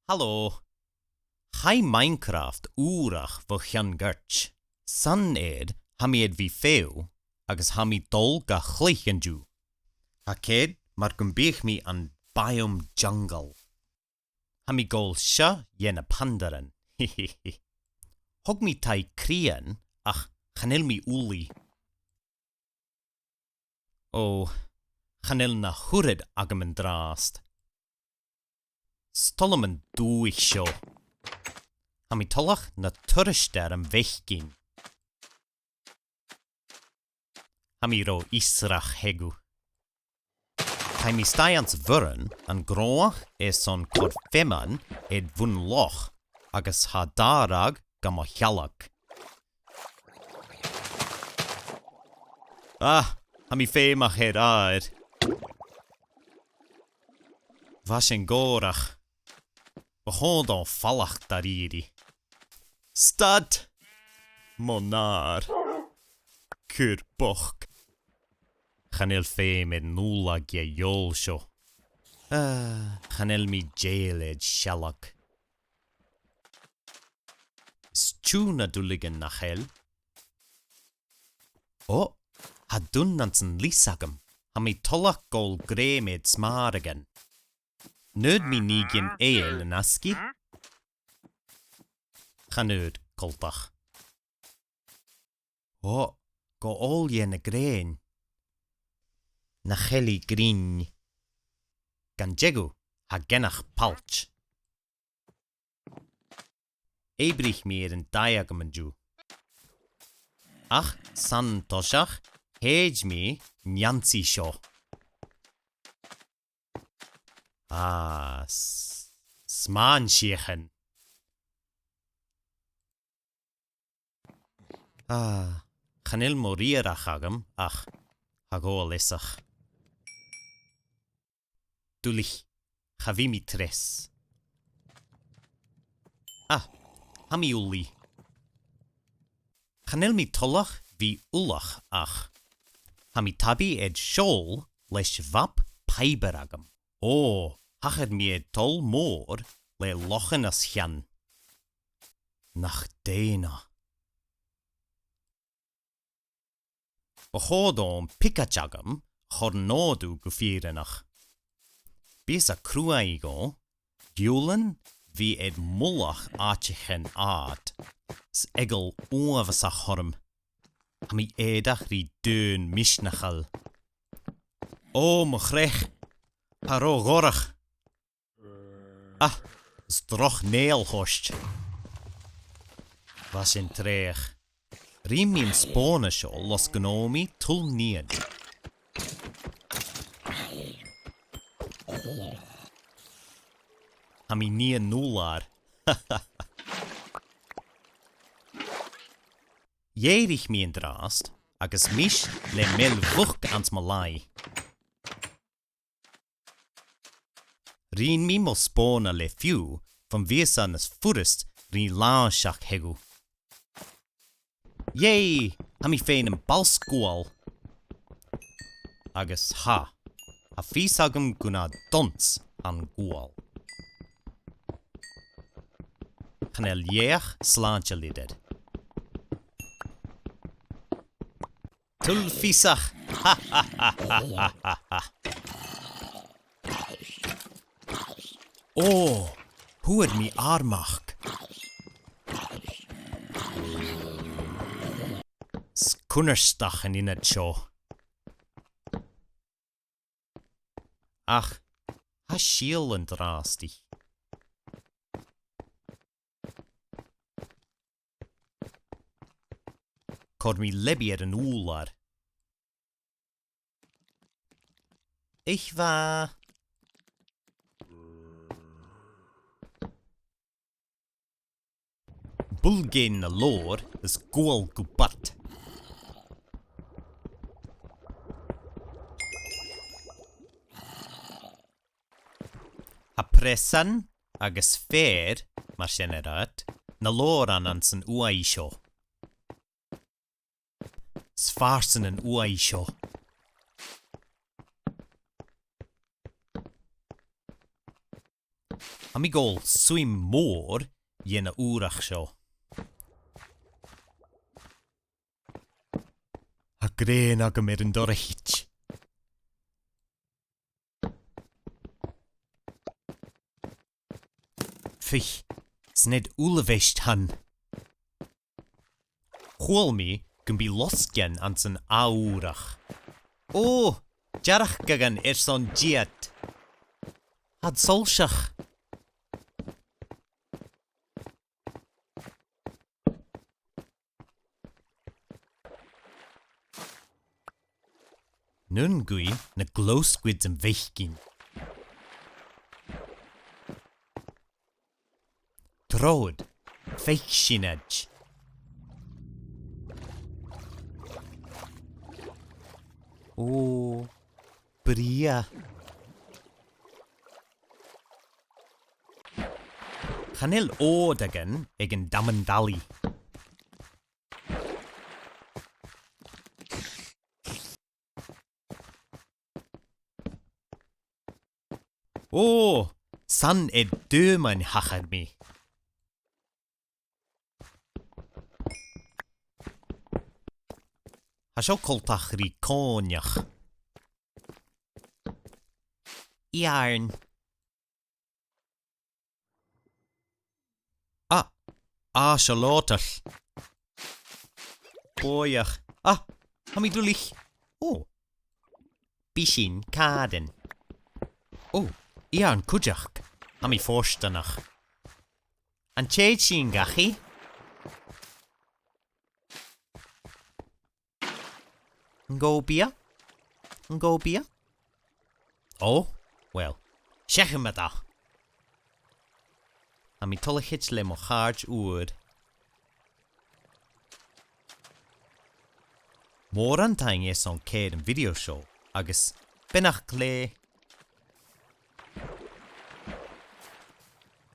Hallo. Hai Minecraft úrach vo chan gurch. San ed hami ed vi feu, agus hami dol ga chlichen ju. Haked mar gumbich mi an biome jungle. Hami gol sha yen a pandaren. Hog mi tai krian, ach chanel mi uli. O, chanel na hurid agam en drast. Stollemen doe ich sjo. Hami tollach na turrister am vechgin. Hami ro israch hegu. Kai mi stai ans vurren an groach son corfeman ed vun loch agus ha darag gam a chalak. Hami femach het aed. Was en gorach. Behold on fallach dariri. Stad! Monar. Kur boch. Chanel fe med nula ge jol sjo. Chanel mi jailed shalak. Stjuna dulligen nachel. Ha dunnansen lisagam. Ha mi tollach gol gre med smaragen. Nød mi nigin eel en aski? Chanød koltach. Go olje na grein. Nacheli grin. Gan jegu ha genach palch. Ebrich mi en diagamen ju. Ach san toshach heej mi nyansi sjo. Smaan shechen. Chanil morirach agam, ach, hagol isach. Dulich, chavimi tres. Hami uli. Chanil mi tollach vi ulach, ach. Hami tabi ed shol lesh vap paiberagam. Hachad mi ed tol moor le lochen as chan. Nach dena. Behodom pikachagam chornodu gufirenach. Bisa kruaigo, julen vi ed mullach achichen aad. Egel oavasach horm. Hami edach ri deun mishnachal. Mochrech. Haro gorach. Stroch neel host. Was in treeg. Riem mi in spone sjo los gnomi tul nien. Hami nien nular. Jerich mi in drast, agus mish le mel vuch ans malai. Rien mi mo spona le few van weersan as forest rin laanschach hegu. Hami fein een balskoal. Agus ha fisagam guna dons an goal. Chanel jeach slaantje lided. Tul fisach. Hoe mi armach. Skunnerstachen in het sjo. Ach, ha schielen drastig. Kor mi lebier en oelar. Ich war... Bulgen na loor is goal gubat. Ha pressan agus fair, mar generat, na loor an ansen uaisho. Svarsen en uaisho. Ha mi gol swim mór yna úrach seo. Ha grén agam yn dor a hitch. Fich, sned úlevest han. Chwol mi gyn bi losgen ans yn aúrach. O, jarach gagan son diet. Had solsach. Nun gwy na glowsquids yn feichgin. Drod, feich sinedge. O, bria. Chanel oed agen ag yn damandali. O, san ed döman hachad mi. Ha sio coltach ri coniach. Iarn. Sio lotall. Boiach. Ha mi dwlich. O. Bishin kaden. O, iarn cwjach. Ha mi forstanach. An ched sy'n gachi? Ngobia? Ngobia? Oh, well, shechem met da. A mi tollechits le mo charge oer. Mór an taing is on céad an video show, agus benach lé